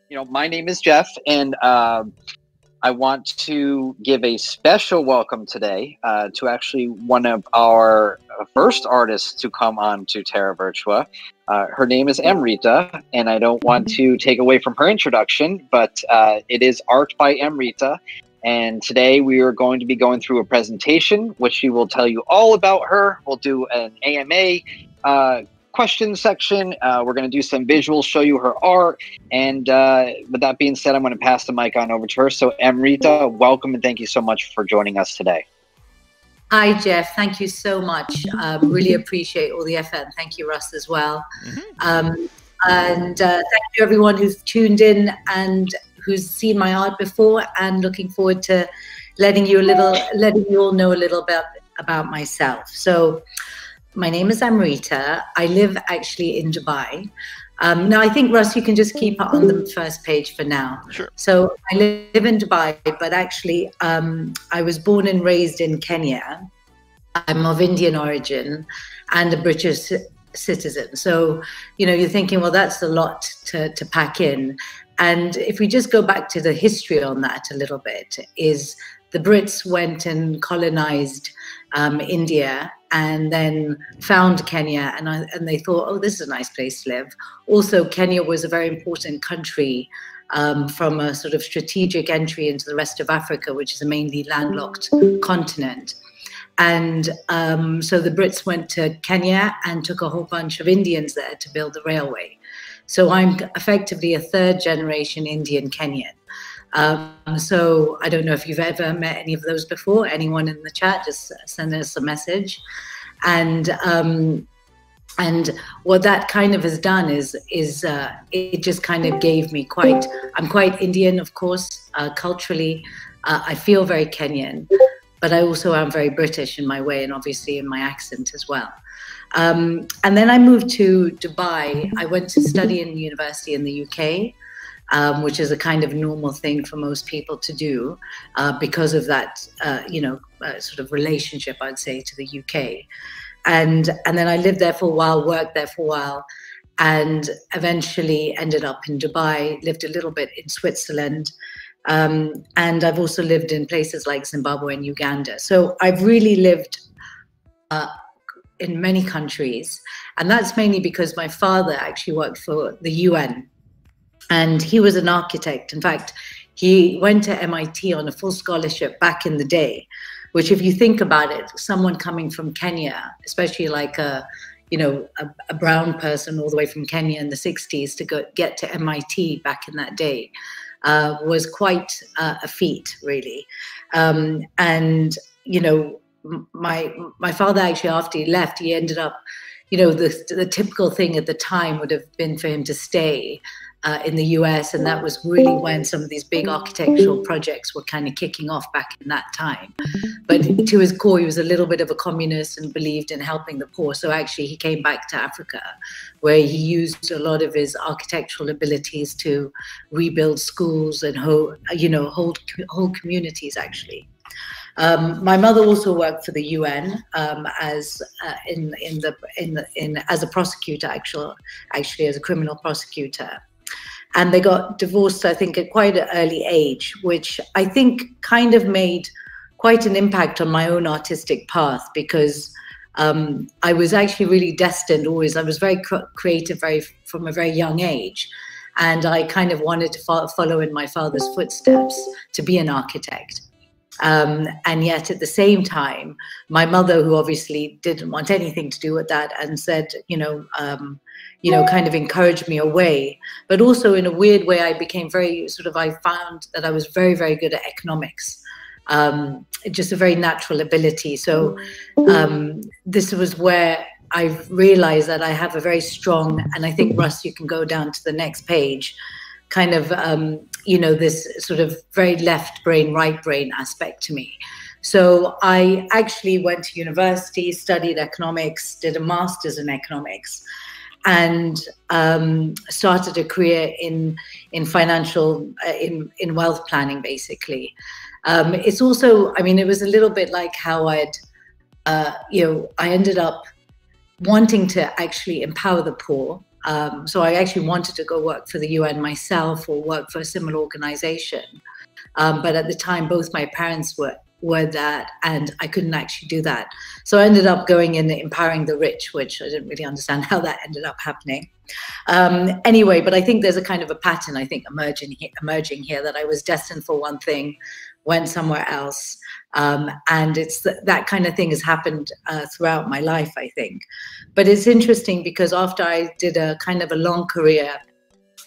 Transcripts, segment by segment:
My name is Jeff, and I want to give a special welcome today to actually one of our first artists to come on to Terra Virtua. Her name is Amrita, and I don't want to take away from her introduction, but it is art by Amrita. And today we are going to be going through a presentation, which she will tell you all about her. We'll do an AMA question section. We're going to do some visuals, show you her art. And with that being said, I'm going to pass the mic on over to her. So Amrita, welcome, and thank you so much for joining us today. Hi, Jeff. Thank you so much. Really appreciate all the effort. And thank you, Russ, as well. And thank you, everyone who's tuned in and who's seen my art before, and looking forward to letting you all know a little bit about myself. So my name is Amrita. I live actually in Dubai. Now, I think, Russ, you can just keep it on the first page for now. Sure. So I live in Dubai, but actually I was born and raised in Kenya. I'm of Indian origin and a British citizen. So, you're thinking, well, that's a lot to pack in. And if we just go back to the history on that a little bit, is the Brits went and colonized India and then found Kenya, and they thought, oh, this is a nice place to live. Also, Kenya was a very important country from a sort of strategic entry into the rest of Africa, which is a mainly landlocked continent. And so the Brits went to Kenya and took a whole bunch of Indians there to build the railway. So I'm effectively a third generation Indian Kenyan. So I don't know if you've ever met any of those before. Anyone in the chat, just send us a message. And what that kind of has done is it just kind of gave me I'm quite Indian, of course, culturally. I feel very Kenyan, but I also am very British in my way, and obviously in my accent as well. And then I moved to Dubai. I went to study in university in the UK, which is a kind of normal thing for most people to do because of that, sort of relationship, I'd say, to the UK. And then I lived there for a while, worked there for a while, and eventually ended up in Dubai, lived a little bit in Switzerland. And I've also lived in places like Zimbabwe and Uganda. So I've really lived in many countries. And that's mainly because my father actually worked for the UN. And he was an architect. In fact, he went to MIT on a full scholarship back in the day, which, if you think about it, someone coming from Kenya, especially like a brown person all the way from Kenya in the 60s to get to MIT back in that day, was quite a feat, really. My father actually, after he left, he ended up, the typical thing at the time would have been for him to stay in the US, and that was really when some of these big architectural projects were kind of kicking off back in that time. But to his core, he was a little bit of a communist and believed in helping the poor. So actually he came back to Africa, where he used a lot of his architectural abilities to rebuild schools and whole communities, actually. My mother also worked for the UN as a prosecutor, actually as a criminal prosecutor. And they got divorced, I think, at quite an early age, which I think kind of made quite an impact on my own artistic path, because I was actually really destined always. I was very creative from a very young age. And I kind of wanted to follow in my father's footsteps to be an architect. And yet at the same time, my mother, who obviously didn't want anything to do with that, and said, kind of encouraged me away. But also in a weird way, I became I found that I was very, very good at economics. Just a very natural ability. So this was where I realized that I have a very strong, and I think, Russ, you can go down to the next page, kind of, this sort of very left brain, right brain aspect to me. So I actually went to university, studied economics, did a master's in economics, and started a career in financial, in wealth planning, basically. It's also, it was a little bit like how I ended up wanting to actually empower the poor. So I actually wanted to go work for the UN myself or work for a similar organization. But at the time, both my parents were that, and I couldn't actually do that. So I ended up going in empowering the rich, which I didn't really understand how that ended up happening. Anyway, but I think there's a kind of a pattern, I think, emerging here, that I was destined for one thing, went somewhere else. And it's that kind of thing has happened throughout my life, I think. But it's interesting because after I did a kind of a long career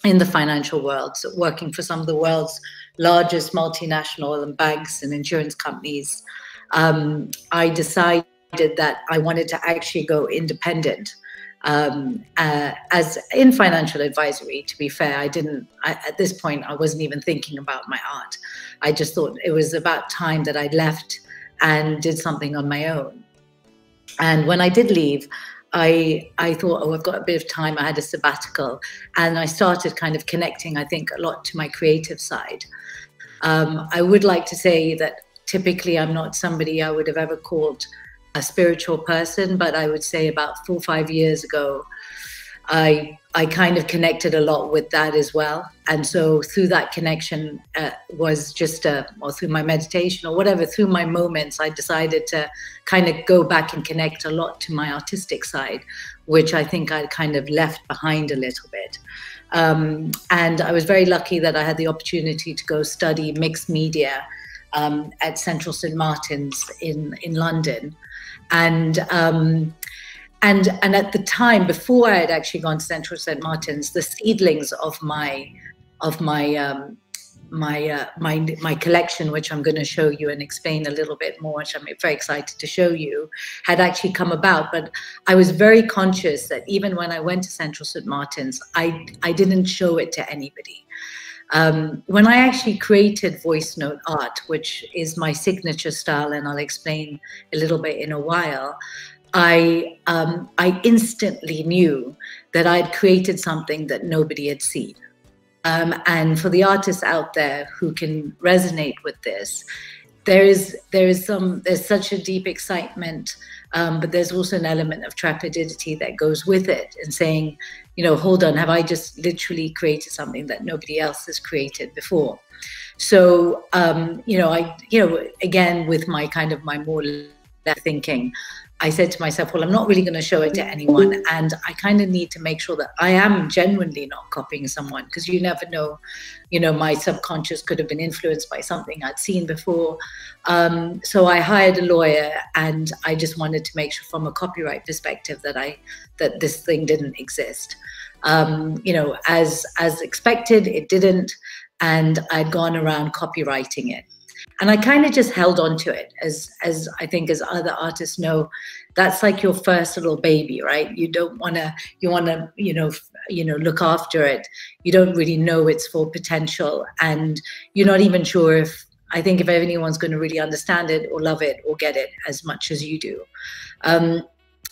in the financial world, so working for some of the world's largest multinational and banks and insurance companies, I decided that I wanted to actually go independent. As in financial advisory, to be fair, at this point, I wasn't even thinking about my art. I just thought it was about time that I left and did something on my own. And when I did leave, I thought, oh, I've got a bit of time. I had a sabbatical, and I started kind of connecting, I think, a lot to my creative side. I would like to say that typically I'm not somebody I would have ever called a spiritual person, but I would say about 4 or 5 years ago, I kind of connected a lot with that as well. And so through that connection was just, or through my meditation or whatever, through my moments, I decided to kind of go back and connect a lot to my artistic side, which I think I kind of left behind a little bit. And I was very lucky that I had the opportunity to go study mixed media at Central St. Martin's in London. And at the time, before I had actually gone to Central St. Martin's, the seedlings of my collection, which I'm going to show you and explain a little bit more, which I'm very excited to show you, had actually come about. But I was very conscious that even when I went to Central St. Martin's, I didn't show it to anybody. When I actually created voice note art, which is my signature style, and I'll explain a little bit in a while, I instantly knew that I'd created something that nobody had seen. And for the artists out there who can resonate with this, there's such a deep excitement, but there's also an element of trepidity that goes with it, and saying, you know, hold on, have I just literally created something that nobody else has created before? So, again, with my kind of my more thinking, I said to myself, well, I'm not really going to show it to anyone, and I kind of need to make sure that I am genuinely not copying someone, because you never know, you know, my subconscious could have been influenced by something I'd seen before. So I hired a lawyer, and I just wanted to make sure from a copyright perspective that this thing didn't exist. As expected, it didn't, and I'd gone around copywriting it. And I kind of just held on to it, as I think, as other artists know, that's like your first little baby, right? You want to, look after it. You don't really know its full potential, and you're not even sure if anyone's going to really understand it or love it or get it as much as you do.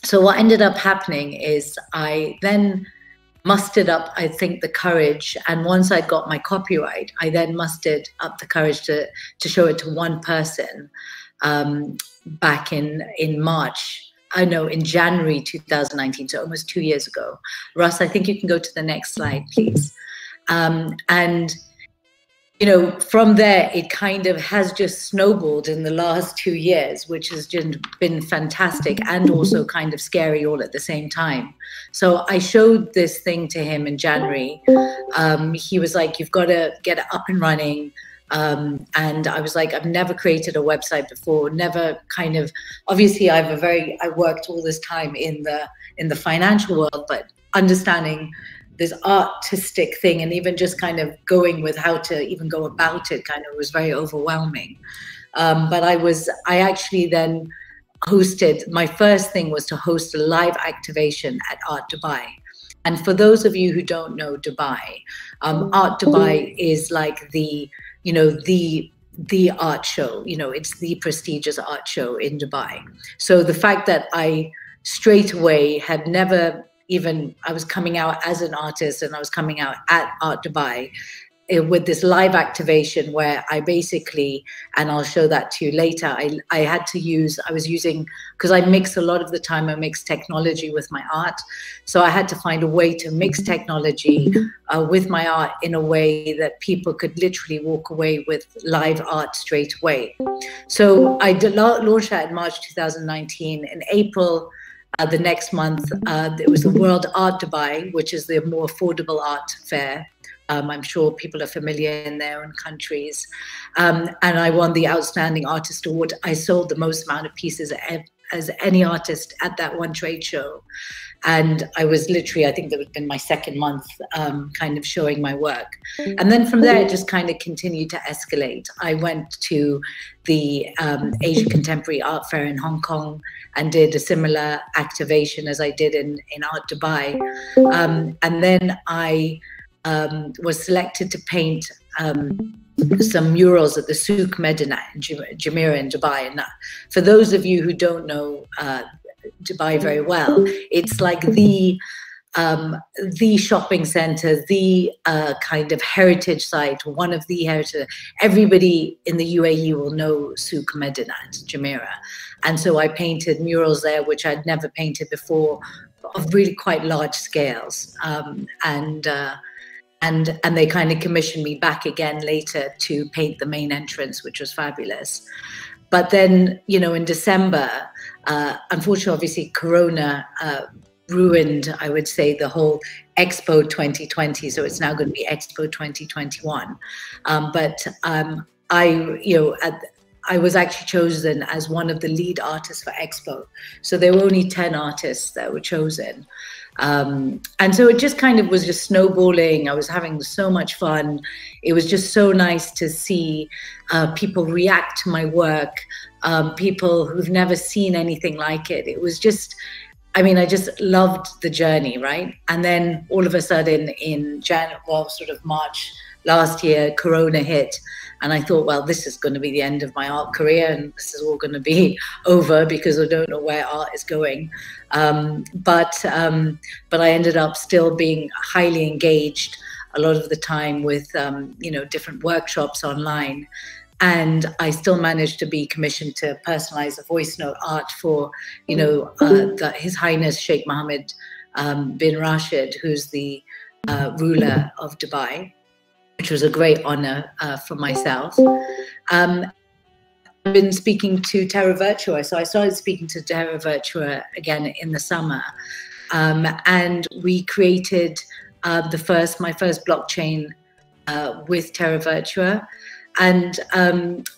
So what ended up happening is I then mustered up, I think, the courage, and once I got my copyright, I then mustered up the courage to show it to one person back in January 2019, so almost 2 years ago. Russ, I think you can go to the next slide, please. And you know, from there, it kind of has just snowballed in the last 2 years, which has just been fantastic and also kind of scary all at the same time. So I showed this thing to him in January. He was like, you've got to get it up and running. And I was like, I've never created a website before, never kind of, obviously I worked all this time in the financial world, but understanding this artistic thing and even just kind of going with how to even go about it kind of was very overwhelming. But I actually then hosted, my first thing was to host a live activation at Art Dubai. And for those of you who don't know Dubai, Art Dubai is like the art show, it's the prestigious art show in Dubai. So the fact that I straight away had never I was coming out as an artist and I was coming out at Art Dubai, with this live activation where I basically, and I'll show that to you later, I was using, because I mix a lot of the time, I mix technology with my art. So I had to find a way to mix technology with my art in a way that people could literally walk away with live art straight away. So I launched that in March 2019. In April, the next month, it was the World Art Dubai, which is the more affordable art fair. I'm sure people are familiar in their own countries. And I won the Outstanding Artist Award. I sold the most amount of pieces as any artist at that one trade show. And I was literally, I think that would have been my second month kind of showing my work. And then from there, it just kind of continued to escalate. I went to the Asian Contemporary Art Fair in Hong Kong and did a similar activation as I did in Art Dubai. And then I was selected to paint some murals at the Souk Madinat Jumeirah in Dubai. And for those of you who don't know Dubai very well, it's like the shopping center, the kind of heritage site, one of the heritage. Everybody in the UAE will know Souk Madinat Jumeirah. And so I painted murals there, which I'd never painted before, of really quite large scales. And they kind of commissioned me back again later to paint the main entrance, which was fabulous. But then, you know, in December, unfortunately, obviously, Corona ruined, I would say, the whole Expo 2020. So it's now going to be Expo 2021. I was actually chosen as one of the lead artists for Expo. So there were only 10 artists that were chosen. And so it just kind of was just snowballing. I was having so much fun. It was just so nice to see people react to my work, people who've never seen anything like it. It was just, I mean, I just loved the journey, right? And then all of a sudden in sort of March last year, Corona hit. And I thought, well, this is going to be the end of my art career, and this is all going to be over because I don't know where art is going. But I ended up still being highly engaged a lot of the time with different workshops online, and I still managed to be commissioned to personalize a voice note art for His Highness Sheikh Mohammed bin Rashid, who's the ruler of Dubai, which was a great honor for myself. I've been speaking to Terra Virtua. So I started speaking to Terra Virtua again in the summer. And we created my first blockchain with Terra Virtua. And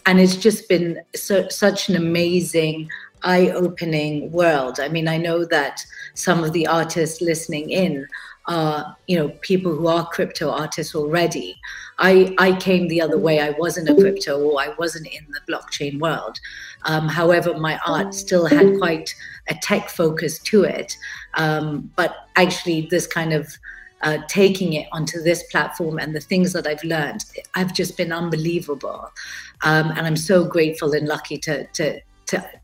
it's just been such an amazing, eye-opening world. I mean, I know that some of the artists listening in are, people who are crypto artists already. I came the other way. I wasn't a crypto, or I wasn't in the blockchain world. However, my art still had quite a tech focus to it. But actually this kind of taking it onto this platform and the things that I've learned, I've just been unbelievable. And I'm so grateful and lucky to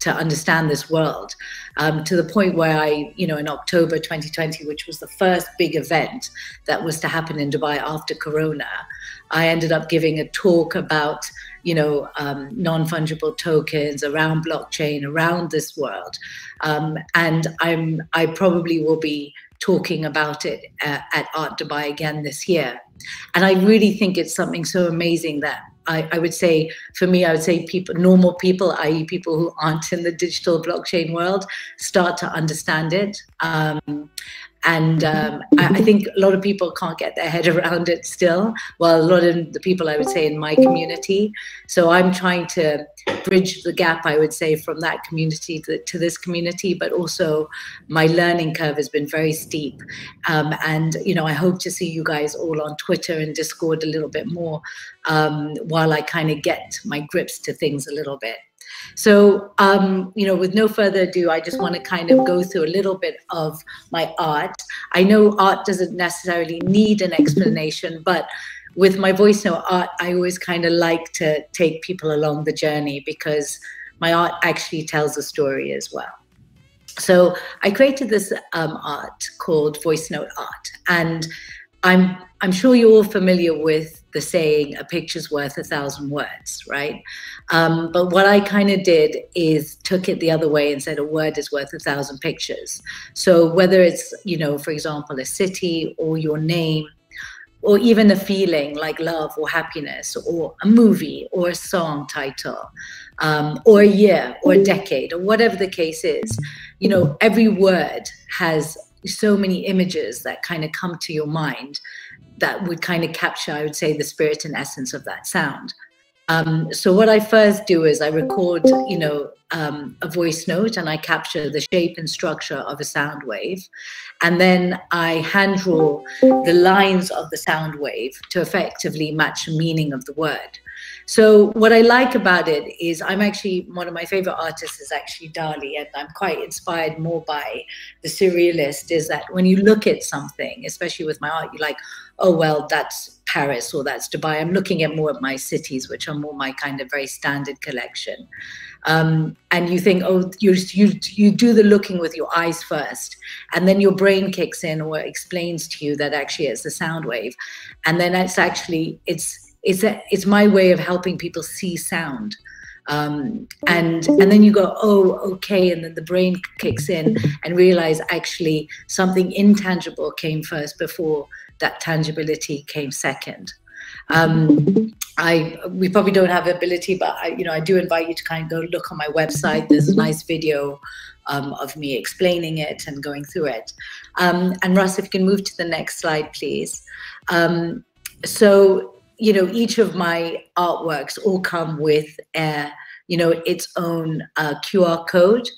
understand this world, to the point where in October 2020, which was the first big event that was to happen in Dubai after Corona, I ended up giving a talk about, non-fungible tokens, around blockchain, around this world. And I probably will be talking about it at Art Dubai again this year. And I really think it's something so amazing that I would say, for me, I would say normal people, i.e. people who aren't in the digital blockchain world, start to understand it. I think a lot of people can't get their head around it still. Well, a lot of the people, I would say, in my community. So I'm trying to bridge the gap, I would say, from that community to this community, but also my learning curve has been very steep. I hope to see you guys all on Twitter and Discord a little bit more while I kind of get my grips to things a little bit. So, with no further ado, I just want to kind of go through a little bit of my art. I know art doesn't necessarily need an explanation, but with my voice note art, I always kind of like to take people along the journey because my art actually tells a story as well. So I created this art called Voice Note Art, and I'm sure you're all familiar with the saying, a picture's worth 1,000 words, right? But what I kind of did is took it the other way and said a word is worth 1,000 pictures. So whether it's, you know, for example, a city or your name, or even a feeling like love or happiness, or a movie or a song title, or a year or a decade, or whatever the case is, you know, every word has so many images that kind of come to your mind that would kind of capture, I would say, the spirit and essence of that sound. So what I first do is I record, you know, a voice note, and I capture the shape and structure of a sound wave. And then I hand draw the lines of the sound wave to effectively match the meaning of the word. So what I like about it is I'm actually, one of my favorite artists is actually Dali, and I'm quite inspired more by the surrealist, is that when you look at something, especially with my art, you're like, oh, well, that's Paris or that's Dubai. I'm looking at more of my cities, which are more my kind of very standard collection. And you think, oh, you do the looking with your eyes first, and then your brain kicks in or explains to you that actually it's the sound wave. And then it's actually, it's my way of helping people see sound. And then you go, oh, okay, and then the brain kicks in and realize actually something intangible came first before that tangibility came second. We probably don't have the ability, but I do invite you to kind of go look on my website. There's a nice video of me explaining it and going through it. And Russ, if you can move to the next slide, please. So, you know, each of my artworks all come with its own QR code.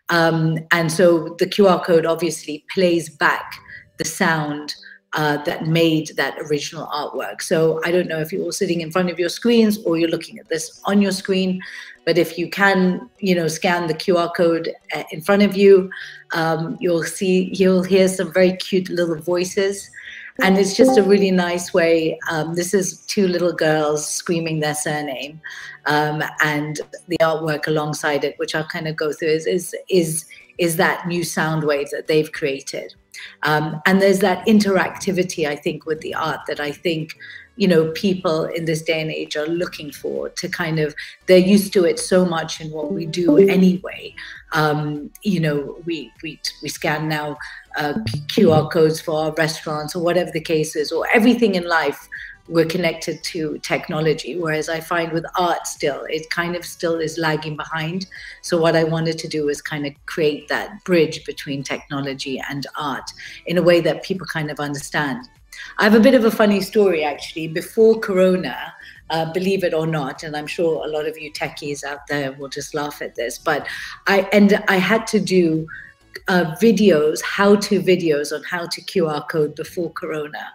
And so the QR code obviously plays back the sound that made that original artwork. So I don't know if you're all sitting in front of your screens or you're looking at this on your screen, but if you can, you know, scan the QR code in front of you, you'll hear some very cute little voices. And it's just a really nice way. This is two little girls screaming their surname, and the artwork alongside it, which I'll kind of go through, is that new sound wave that they've created. And there's that interactivity, I think, with the art that I think, you know, people in this day and age are looking for, to kind of, they're used to it so much in what we do anyway. You know, we scan now QR codes for our restaurants or whatever the case is, or everything in life, we're connected to technology. Whereas I find with art still, it kind of still is lagging behind. So what I wanted to do is kind of create that bridge between technology and art in a way that people kind of understand. I have a bit of a funny story, actually. Before Corona, believe it or not, and I'm sure a lot of you techies out there will just laugh at this, but I had to do videos, how-to videos on how to QR code before Corona.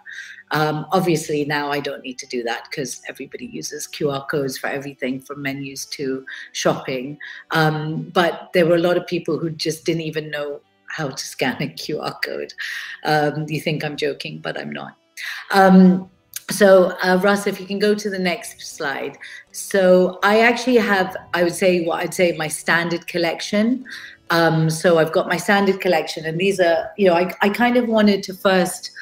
Obviously now I don't need to do that because everybody uses QR codes for everything from menus to shopping. But there were a lot of people who just didn't even know how to scan a QR code. You think I'm joking, but I'm not. So Russ, if you can go to the next slide. So I actually have, I would say, what I'd say my standard collection. So I've got my standard collection, and these are, you know, I kind of wanted to first,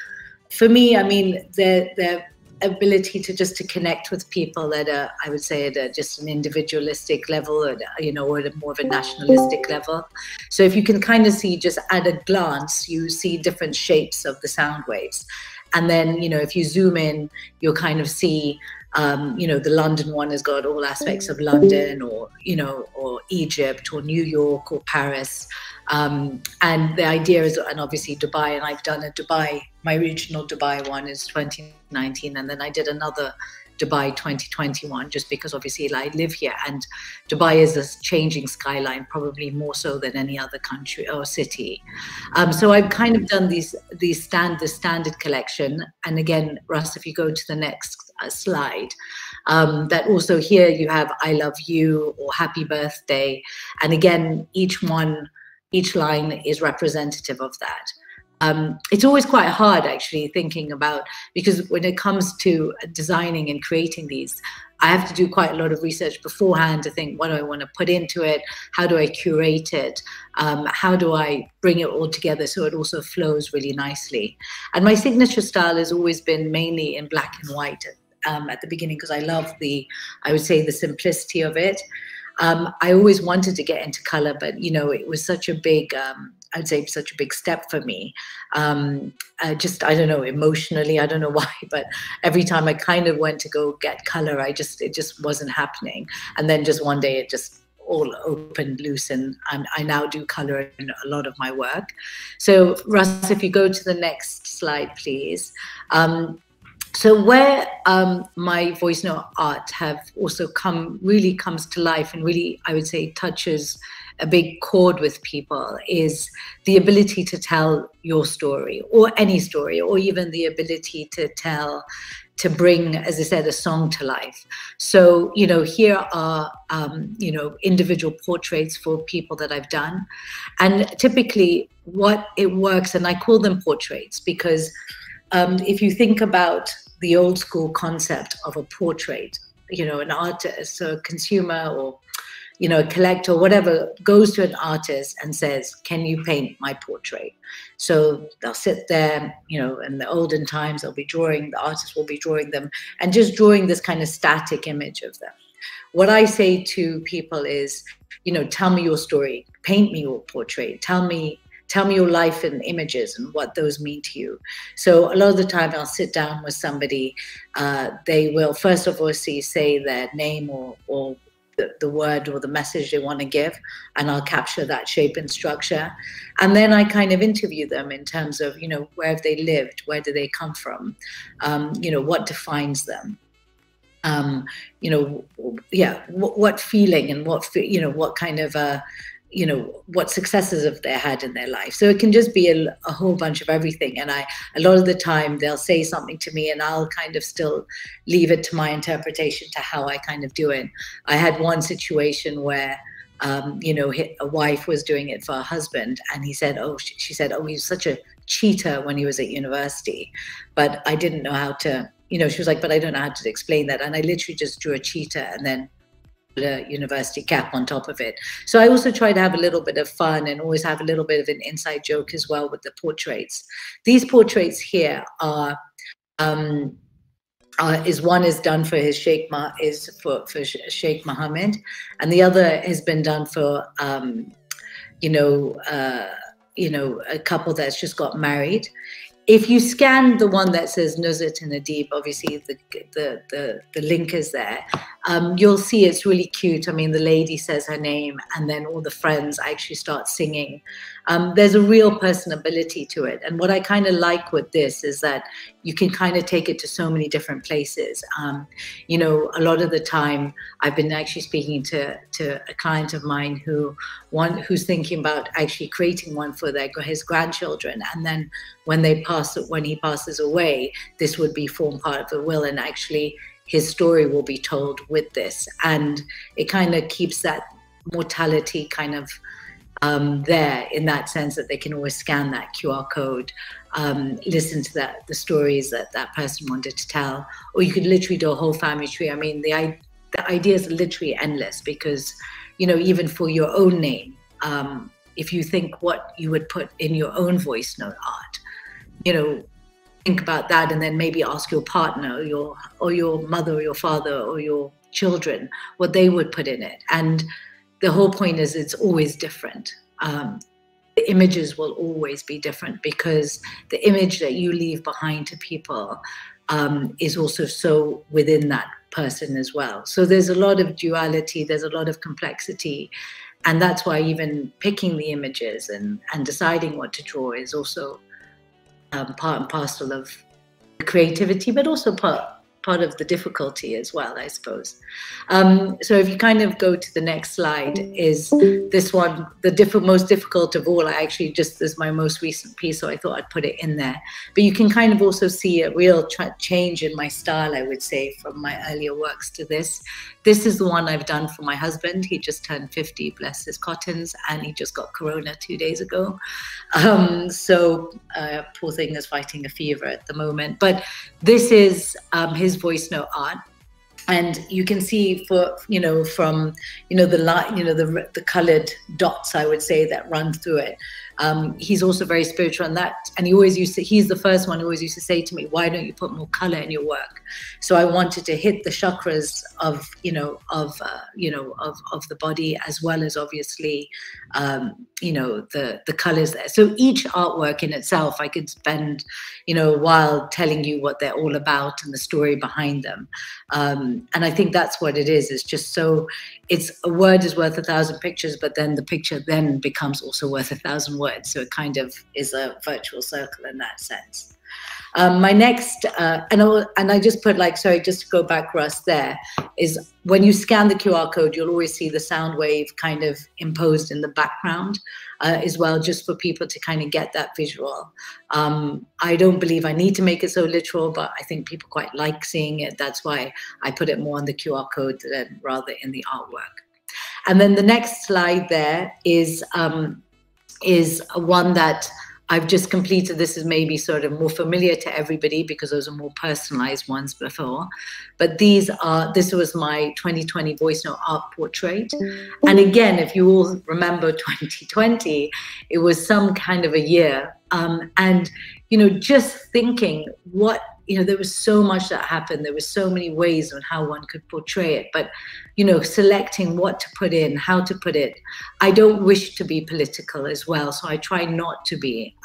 for me, I mean, the ability to connect with people at a, I would say, at just an individualistic level, or, you know, or at a more of a nationalistic level. So if you can kind of see, just at a glance, you see different shapes of the sound waves. And then, you know, if you zoom in, you'll kind of see, you know, the London one has got all aspects of London, or, you know, or Egypt, or New York, or Paris. And the idea is, and obviously Dubai, and I've done a Dubai, my original Dubai one is 2019, and then I did another Dubai 2021, just because obviously I live here, and Dubai is a changing skyline, probably more so than any other country or city. So I've kind of done the standard collection. And again, Russ, if you go to the next slide, that also here you have I love you or happy birthday. And again, each line is representative of that. it's always quite hard actually thinking about, because when it comes to designing and creating these, I have to do quite a lot of research beforehand to think, what do I want to put into it? How do I curate it? How do I bring it all together so it also flows really nicely? And my signature style has always been mainly in black and white at the beginning, because I love I would say the simplicity of it. I always wanted to get into color, but it was such a big, I'd say such a big step for me. I don't know, emotionally, I don't know why, but every time I kind of went to go get color, it just wasn't happening. And then just one day it just all opened loose, and I now do color in a lot of my work. So Russ, if you go to the next slide, please. So where my voice note art have also really comes to life and really, I would say, touches a big chord with people is the ability to tell your story, or any story, or even the ability to bring, as I said, a song to life. So, here are, individual portraits for people that I've done. And typically what it works, and I call them portraits because if you think about the old school concept of a portrait, an artist, so a consumer or, a collector or whatever goes to an artist and says, can you paint my portrait? So they'll sit there, in the olden times, the artist will be drawing them and just drawing this kind of static image of them. What I say to people is, tell me your story, paint me your portrait, tell me your life in images and what those mean to you. So a lot of the time I'll sit down with somebody, they will first of all say their name or the word or the message they want to give, and I'll capture that shape and structure. And then I kind of interview them in terms of, where have they lived? Where do they come from? What defines them? What feeling and what kind of, what successes have they had in their life. So it can just be a whole bunch of everything. And a lot of the time they'll say something to me and I'll kind of still leave it to my interpretation to how I kind of do it. I had one situation where, a wife was doing it for her husband, and she said, he was such a cheater when he was at university, but I didn't know how to, she was like, but I don't know how to explain that. And I literally just drew a cheetah and then a university cap on top of it. So I also try to have a little bit of fun and always have a little bit of an inside joke as well with the portraits. These portraits here are one is done for his Sheikh, for Sheikh Mohammed, and the other has been done for a couple that's just got married. If you scan the one that says Nuzhat and Adib, obviously the link is there. You'll see it's really cute. I mean, the lady says her name, and then all the friends actually start singing. There's a real personability to it. And what I kind of like with this is that you can kind of take it to so many different places. A lot of the time, I've been actually speaking to a client of mine who's thinking about actually creating one for his grandchildren, and then when he passes away, this would form part of the will, and actually his story will be told with this, and it kind of keeps that mortality kind of there, in that sense that they can always scan that QR code, listen to the stories that person wanted to tell, or you could literally do a whole family tree. I mean, the idea is literally endless, because even for your own name, if you think what you would put in your own voice note art, think about that, and then maybe ask your partner or your mother or your father or your children what they would put in it. And the whole point is it's always different. The images will always be different, because the image that you leave behind to people is also so within that person as well. So there's a lot of duality, there's a lot of complexity, and that's why even picking the images and deciding what to draw is also part and parcel of creativity, but also part part of the difficulty as well, I suppose. So if you kind of go to the next slide, is this one, the most difficult of all. I actually just, this is my most recent piece, so I thought I'd put it in there. But you can kind of also see a real change in my style, I would say, from my earlier works to this. This is the one I've done for my husband. He just turned 50, bless his cottons, and he just got corona 2 days ago. So poor thing is fighting a fever at the moment. But this is his voice note art. And you can see from the light, the colored dots, I would say, that run through it. He's also very spiritual, and he always used to, he's the first one who always used to say to me, why don't you put more color in your work? So I wanted to hit the chakras of the body, as well as obviously the colors there. So each artwork in itself, I could spend a while telling you what they're all about and the story behind them. And I think that's what it is. It's just so, it's a word is worth 1,000 pictures, but then the picture then becomes also worth 1,000 words. So it kind of is a virtual circle in that sense. My next, and I just put sorry, just to go back, Russ, there, is when you scan the QR code, you'll always see the sound wave kind of imposed in the background as well, just for people to kind of get that visual. I don't believe I need to make it so literal, but I think people quite like seeing it. That's why I put it more on the QR code than rather in the artwork. And then the next slide there is one that I've just completed. This is maybe sort of more familiar to everybody because those are more personalized ones before. But this was my 2020 voice note art portrait. And again, if you all remember 2020, it was some kind of a year. And, just thinking there was so much that happened. There were so many ways on how one could portray it, but, selecting what to put in, how to put it. I don't wish to be political as well, so I try not to be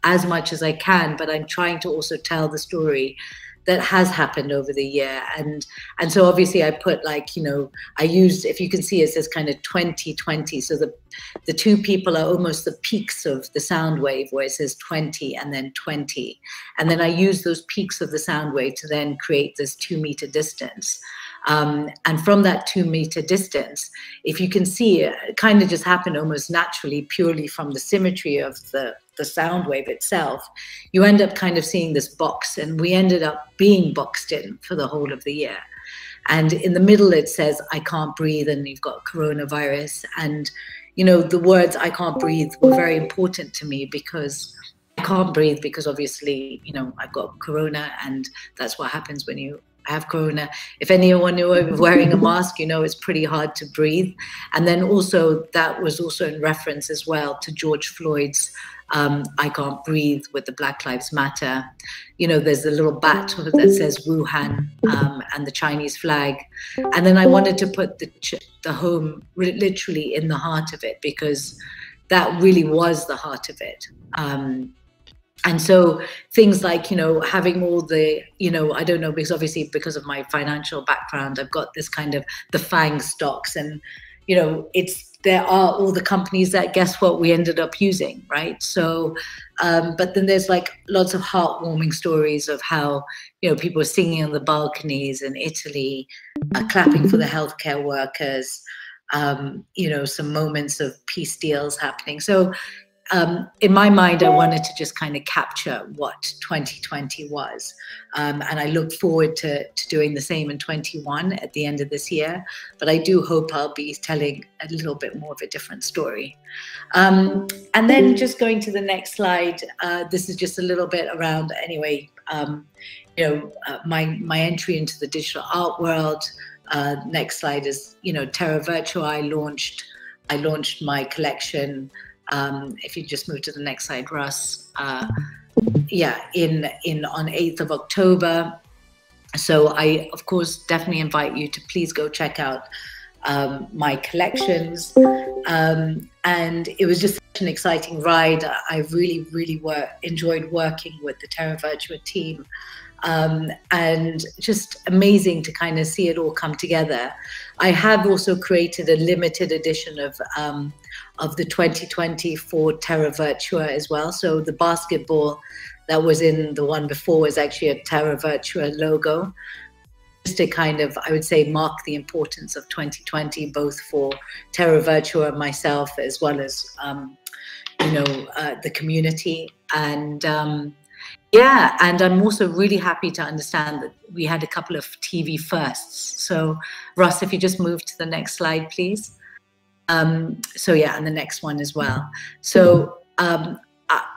as much as I can, but I'm trying to also tell the story that has happened over the year. And so obviously I put I used, if you can see, it says kind of 2020. So the two people are almost the peaks of the sound wave, where it says 20 and then 20. And then I use those peaks of the sound wave to then create this 2-meter distance. And from that 2-meter distance, if you can see, it kind of just happened almost naturally, purely from the symmetry of the sound wave itself. You end up kind of seeing this box, and we ended up being boxed in for the whole of the year. And in the middle, it says, I can't breathe, and you've got coronavirus. And, the words I can't breathe were very important to me, because I can't breathe because obviously, I've got corona, and that's what happens when you have corona. If anyone knew I was wearing a mask, it's pretty hard to breathe. And then also, that was also in reference as well to George Floyd's I can't breathe with the Black Lives Matter. There's a little bat that says Wuhan and the Chinese flag. And then I wanted to put the home literally in the heart of it, because that really was the heart of it. And so things like, having all the, I don't know, because obviously because of my financial background, I've got this kind of the FANG stocks, and, there are all the companies that, guess what, we ended up using, right? So, but then there's lots of heartwarming stories of how, people were singing on the balconies in Italy, clapping for the healthcare workers, some moments of peace deals happening. So, in my mind, I wanted to just kind of capture what 2020 was. And I look forward to doing the same in 21 at the end of this year. But I do hope I'll be telling a little bit more of a different story. And then just going to the next slide, this is just a little bit around, anyway, my entry into the digital art world. Next slide is, Terra Virtua. I launched my collection. If you just move to the next slide, Russ, on 8th of October. So I, of course, definitely invite you to please go check out my collections. And it was just such an exciting ride. I really, really enjoyed working with the Terra Virtua team. and just amazing to kind of see it all come together. I have also created a limited edition of the 2024 Terra Virtua as well. So the basketball that was in the one before was actually a Terra Virtua logo, just to kind of, I would say, mark the importance of 2020, both for Terra Virtua, myself, as well as, the community. And yeah, and I'm also really happy to understand that we had a couple of TV firsts. So Russ, if you just move to the next slide, please. So yeah, and the next one as well. So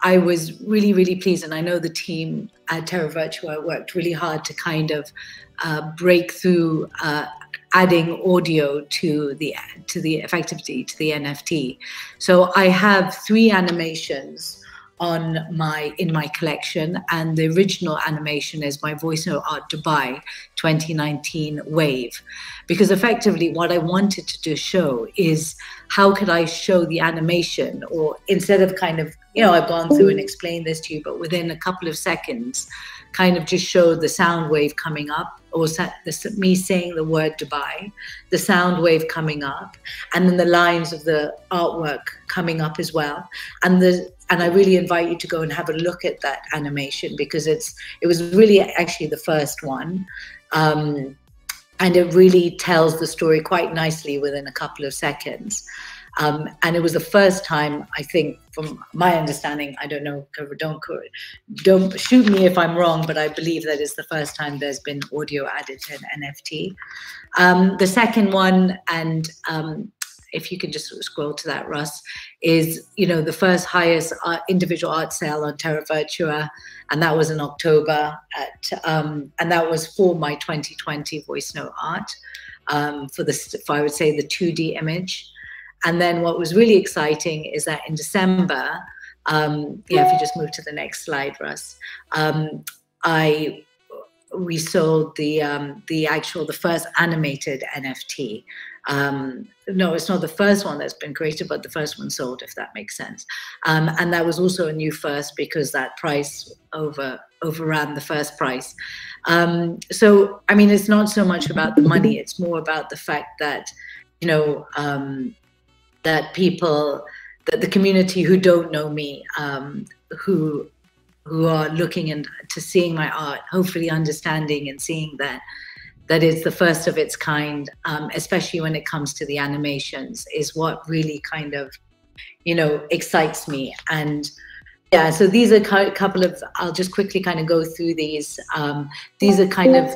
I was really, really pleased, and I know the team at Terra Virtua worked really hard to kind of break through adding audio to the effectively to the NFT. So I have 3 animations in my collection, and the original animation is my Voice Note Art Dubai 2019 wave, because effectively what I wanted to show is how could I show the animation, or instead of kind of, I've gone through and explained this to you, but within a couple of seconds kind of just show the sound wave coming up, or me saying the word Dubai, the sound wave coming up, and then the lines of the artwork coming up as well. And I really invite you to go and have a look at that animation, because it was really actually the first one. And it really tells the story quite nicely within a couple of seconds. And it was the first time, I think, from my understanding, I don't know, don't shoot me if I'm wrong, but I believe that it's the first time there's been audio added to an NFT. The second one, and if you can just scroll to that, Russ, is, the first highest individual art sale on Terra Virtua, and that was in October, and that was for my 2020 voice note art, for I would say the 2D image. And then what was really exciting is that in December, if you just move to the next slide, Russ, we sold the first animated NFT. No, it's not the first one that's been created, but the first one sold, if that makes sense. And that was also a new first, because that price overran the first price. So, I mean, it's not so much about the money, it's more about the fact that, that the community who don't know me, who are looking into seeing my art, hopefully understanding and seeing that it's the first of its kind, especially when it comes to the animations, is what really kind of, excites me. And yeah, so these are a couple of, I'll just quickly kind of go through these. These are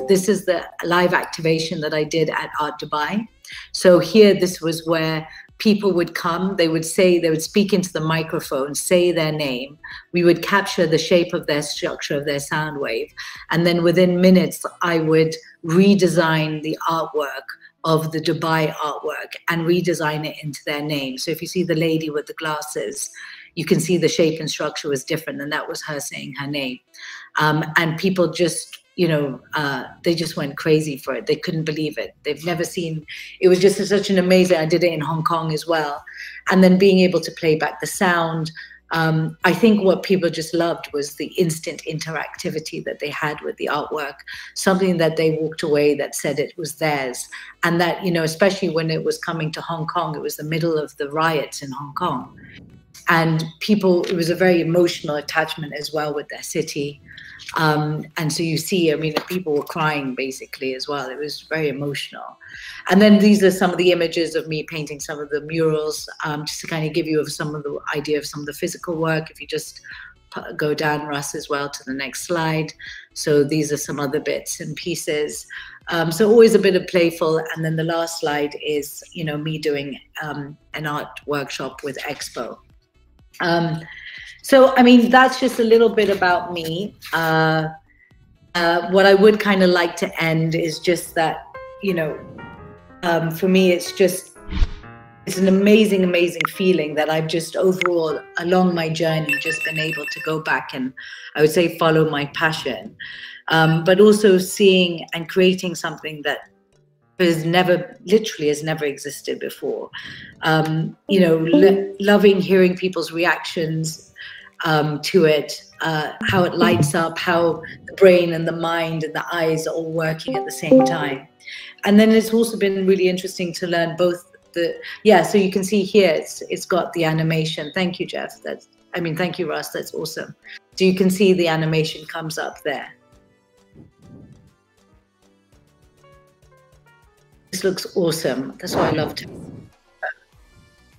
this is the live activation that I did at Art Dubai. So here, this was where people would come, they would speak into the microphone, say their name. We would capture the shape of their structure of their sound wave. And then within minutes, I would redesign the artwork of the Dubai artwork and redesign it into their name. So if you see the lady with the glasses, you can see the shape and structure was different, and that was her saying her name. And people just, they just went crazy for it. They couldn't believe it. They've never seen, it was just such an amazing, I did it in Hong Kong as well. And then being able to play back the sound. I think what people just loved was the instant interactivity that they had with the artwork, something that they walked away that said it was theirs. And that, especially when it was coming to Hong Kong, it was the middle of the riots in Hong Kong. And people, it was a very emotional attachment as well with their city. And so you see, I mean, people were crying basically as well. It was very emotional. And then these are some of the images of me painting some of the murals, just to kind of give you some of the idea of some of the physical work. If you just go down, Russ, as well to the next slide. So these are some other bits and pieces. So always a bit of playful. And then the last slide is, me doing an art workshop with Expo. So, I mean, that's just a little bit about me. What I would kind of like to end is just that, for me, it's an amazing, amazing feeling that I've just overall, along my journey, just been able to go back and, I would say, follow my passion. But also seeing and creating something that literally has never existed before. Loving hearing people's reactions to it, how it lights up, how the brain and the mind and the eyes are all working at the same time. And then it's also been really interesting to learn both so you can see here, it's got the animation. Thank you, Jeff. Thank you, Russ. That's awesome. So you can see the animation comes up there. This looks awesome. That's why I loved it.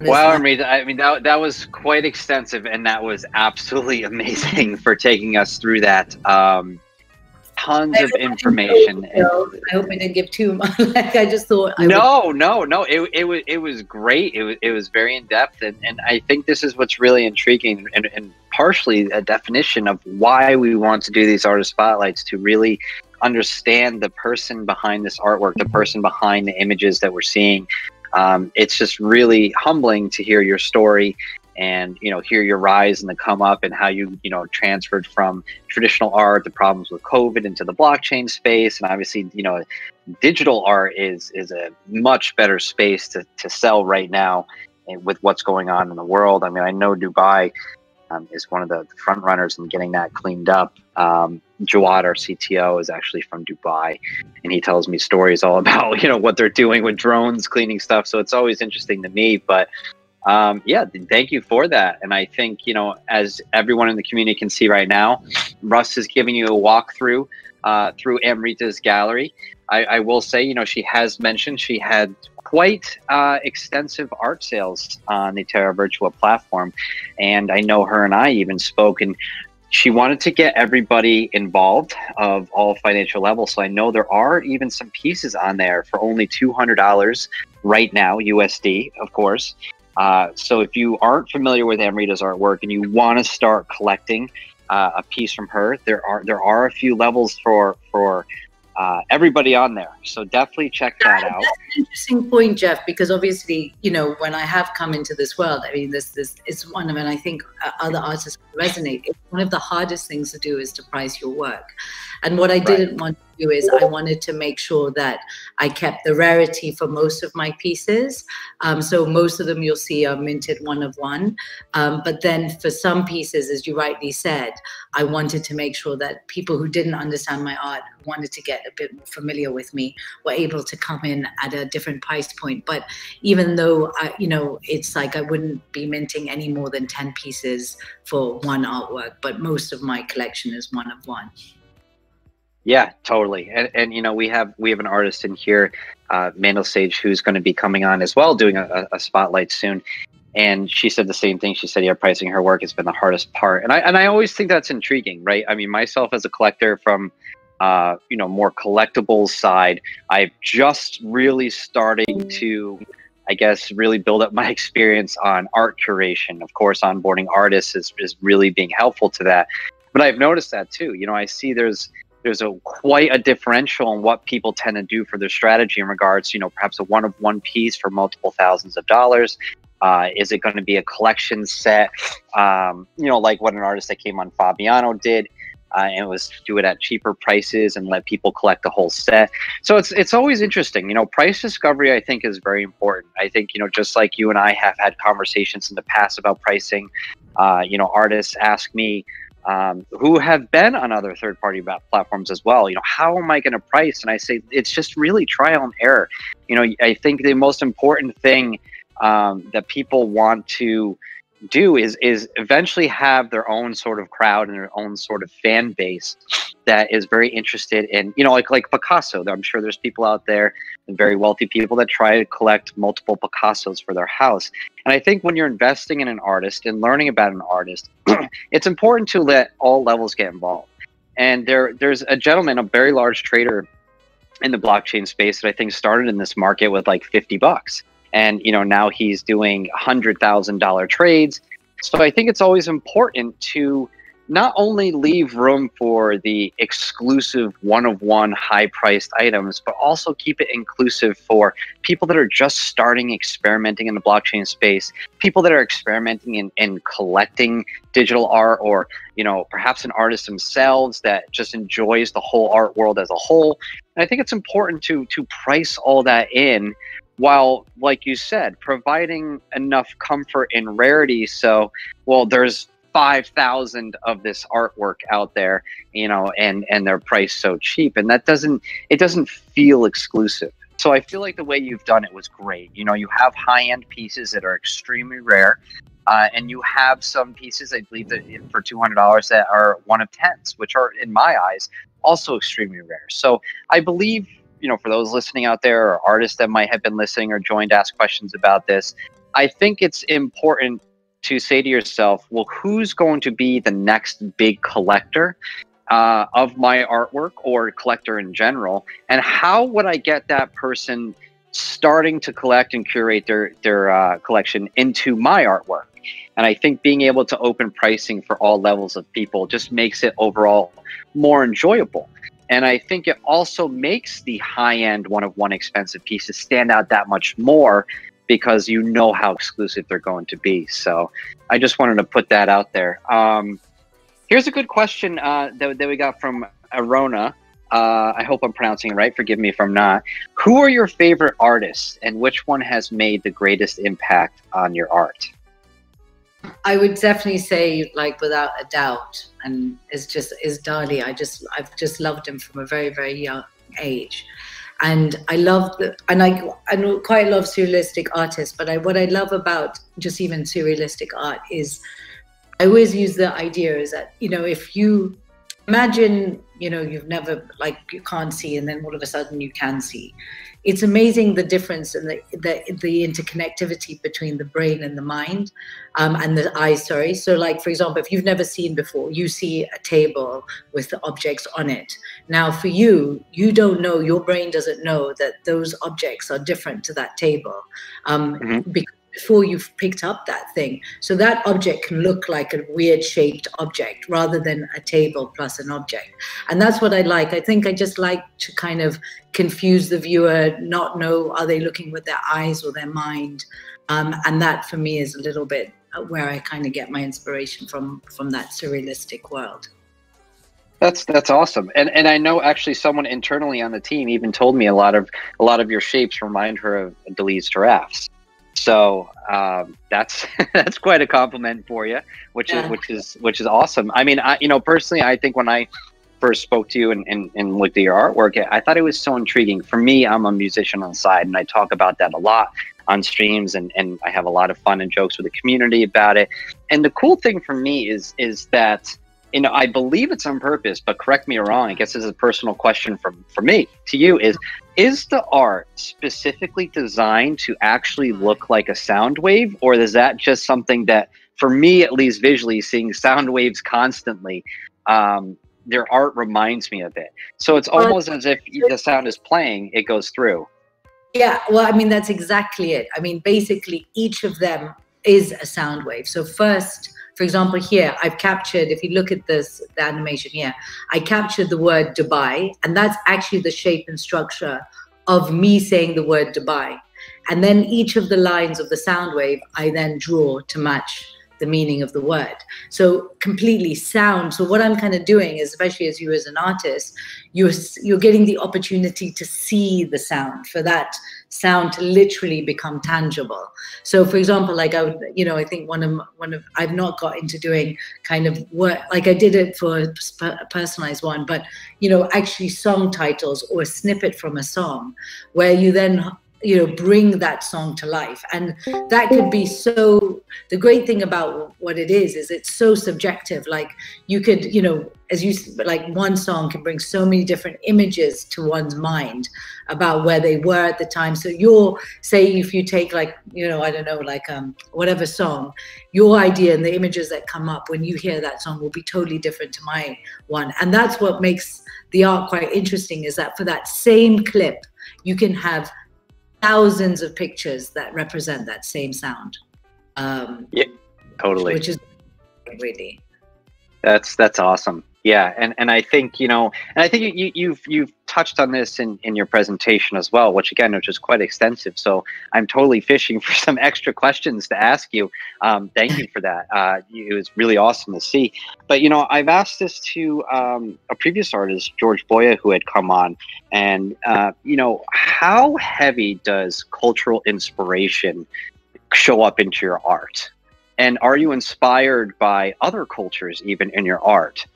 Wow, Amrita, I mean, that was quite extensive, and that was absolutely amazing for taking us through that. Tons of information. I hope I didn't give too much. I just thought. No. It was great. It was very in depth, and I think this is what's really intriguing, and partially a definition of why we want to do these artist spotlights, to really understand the person behind this artwork, the person behind the images that we're seeing. It's just really humbling to hear your story and, hear your rise and the come up, and how you, transferred from traditional art, the problems with COVID, into the blockchain space. And obviously, digital art is a much better space to sell right now with what's going on in the world. I mean, I know Dubai is one of the front runners in getting that cleaned up. Jawad, our CTO, is actually from Dubai, and he tells me stories all about, what they're doing with drones, cleaning stuff. So it's always interesting to me. But yeah, thank you for that. And I think, as everyone in the community can see right now, Russ is giving you a walkthrough through Amrita's gallery. I will say, she has mentioned she had quite extensive art sales on the Terra Virtua platform. And I know her and I even spoke, and she wanted to get everybody involved of all financial levels. So I know there are even some pieces on there for only $200 right now, USD, of course. So if you aren't familiar with Amrita's artwork and you want to start collecting a piece from her, there are a few levels for everybody on there. So definitely check that out. That's an interesting point, Jeff, because obviously, when I have come into this world, I mean, this is one of, and I think other artists resonate. It's one of the hardest things to do is to price your work. And what I didn't want to do is I wanted to make sure that I kept the rarity for most of my pieces. So most of them you'll see are minted one of one. But then for some pieces, as you rightly said, I wanted to make sure that people who didn't understand my art, who wanted to get a bit more familiar with me, were able to come in at a different price point. But even though, it's like I wouldn't be minting any more than 10 pieces for one artwork, but most of my collection is one of one. Yeah, totally. And we have an artist in here, Mandel Sage, who's going to be coming on as well, doing a spotlight soon. And she said the same thing. She said, pricing her work has been the hardest part. And I always think that's intriguing, right? I mean, myself as a collector from, more collectibles side, I've just really starting to, I guess, really build up my experience on art curation. Of course, onboarding artists is really being helpful to that. But I've noticed that too. I see there's quite a differential in what people tend to do for their strategy in regards, perhaps a one-of-one piece for multiple thousands of dollars. Is it going to be a collection set, like what an artist that came on Fabiano did, and was do it at cheaper prices and let people collect the whole set. So it's always interesting. Price discovery, I think, is very important. I think, just like you and I have had conversations in the past about pricing, artists ask me, who have been on other third-party platforms as well, how am I going to price? And I say, it's just really trial and error. I think the most important thing that people want to do is eventually have their own sort of crowd and their own sort of fan base that is very interested in, like Picasso. I'm sure there's people out there, and very wealthy people, that try to collect multiple Picassos for their house. And I think when you're investing in an artist and learning about an artist, it's important to let all levels get involved. And there's a gentleman, a very large trader in the blockchain space, that I think started in this market with like $50. And, now he's doing $100,000 trades. So I think it's always important to not only leave room for the exclusive one-of-one high-priced items, but also keep it inclusive for people that are just starting experimenting in the blockchain space, people that are experimenting in collecting digital art, or, perhaps an artist themselves that just enjoys the whole art world as a whole. And I think it's important to price all that in, while, like you said, providing enough comfort and rarity. So, there's 5,000 of this artwork out there, you know, and they're priced so cheap, and it doesn't feel exclusive. So I feel like the way you've done it was great. You know, you have high-end pieces that are extremely rare, and you have some pieces, I believe, that for $200 that are 1 of 10s, which are, in my eyes, also extremely rare. So I believe, you know, for those listening out there, or artists that might have been listening or joined to ask questions about this, I think it's important to say to yourself, well, who's going to be the next big collector of my artwork, or collector in general, and how would I get that person starting to collect and curate their collection into my artwork? And I think being able to open pricing for all levels of people just makes it overall more enjoyable. And I think it also makes the high-end one-of-one expensive pieces stand out that much more, because you know how exclusive they're going to be. So I just wanted to put that out there. Here's a good question that we got from Arona. I hope I'm pronouncing it right. Forgive me if I'm not. Who are your favorite artists, and which one has made the greatest impact on your art? I would definitely say, like, without a doubt, and is Dali. I've just loved him from a very, very young age. And I quite love surrealistic artists, but what I love about just even surrealistic art is, I always use the idea is that, you know, if you imagine, you know, you've never, like, you can't see, and then all of a sudden you can see. It's amazing the difference and the interconnectivity between the brain and the mind, and the eyes, sorry. So, like, for example, if you've never seen before, you see a table with the objects on it. Now, for you, you don't know, your brain doesn't know that those objects are different to that table, because before you've picked up that thing. So that object can look like a weird shaped object rather than a table plus an object. And that's what I like. I think I just like to kind of confuse the viewer, not know, are they looking with their eyes or their mind? And that for me is a little bit where I kind of get my inspiration from that surrealistic world. That's awesome. And I know actually someone internally on the team even told me a lot of your shapes remind her of Dali's giraffes. So that's that's quite a compliment for you, which is awesome. I mean, you know, personally, I think when I first spoke to you and looked at your artwork, I thought it was so intriguing. For me, I'm a musician on the side, and I talk about that a lot on streams, and I have a lot of fun and jokes with the community about it. And the cool thing for me is that, you know, I believe it's on purpose, but correct me wrong. I guess this is a personal question from me to you is the art specifically designed to actually look like a sound wave, or is that just something that, for me at least visually, seeing sound waves constantly, their art reminds me of it. So it's almost as if the sound is playing, it goes through. Yeah, well, I mean, that's exactly it. I mean, basically each of them is a sound wave. So first, for example, here I've captured, if you look at this, the animation here, I captured the word Dubai, and that's actually the shape and structure of me saying the word Dubai. And then each of the lines of the sound wave, I then draw to match the meaning of the word. So completely sound. So what I'm kind of doing is, especially as you as an artist, you're getting the opportunity to see the sound, for that sound to literally become tangible. So for example, like I would, you know, I think one of I've not got into doing kind of work, like I did it for a personalized one, but, you know, actually song titles or a snippet from a song where you then, you know, bring that song to life. And that could be so, the great thing about what it is it's so subjective. Like you could, you know, as you, like one song can bring so many different images to one's mind about where they were at the time. So you're, say if you take like, you know, I don't know, like whatever song, your idea and the images that come up when you hear that song will be totally different to my one. And that's what makes the art quite interesting, is that for that same clip, you can have thousands of pictures that represent that same sound. Yeah, totally. Which is really, that's awesome. Yeah, and I think, you know, and I think you've touched on this in your presentation as well, which is quite extensive. So I'm totally fishing for some extra questions to ask you. Thank you for that. It was really awesome to see. But, you know, I've asked this to a previous artist, George Boya, who had come on, and you know, how heavy does cultural inspiration show up into your art? And are you inspired by other cultures even in your art?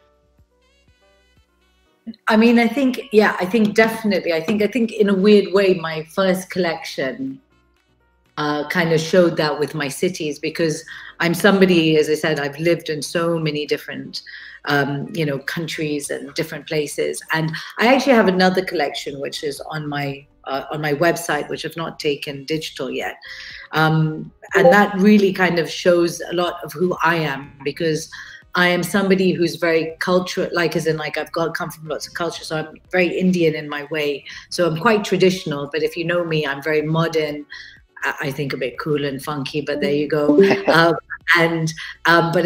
I mean, I think, yeah, I think definitely. I think in a weird way, my first collection kind of showed that with my cities, because I'm somebody, as I said, I've lived in so many different, you know, countries and different places. And I actually have another collection, which is on my website, which I've not taken digital yet. And that really kind of shows a lot of who I am, because I am somebody who's very cultural, like as in like come from lots of culture. So I'm very Indian in my way. So I'm quite traditional, but if you know me, I'm very modern. I think a bit cool and funky, but there you go. But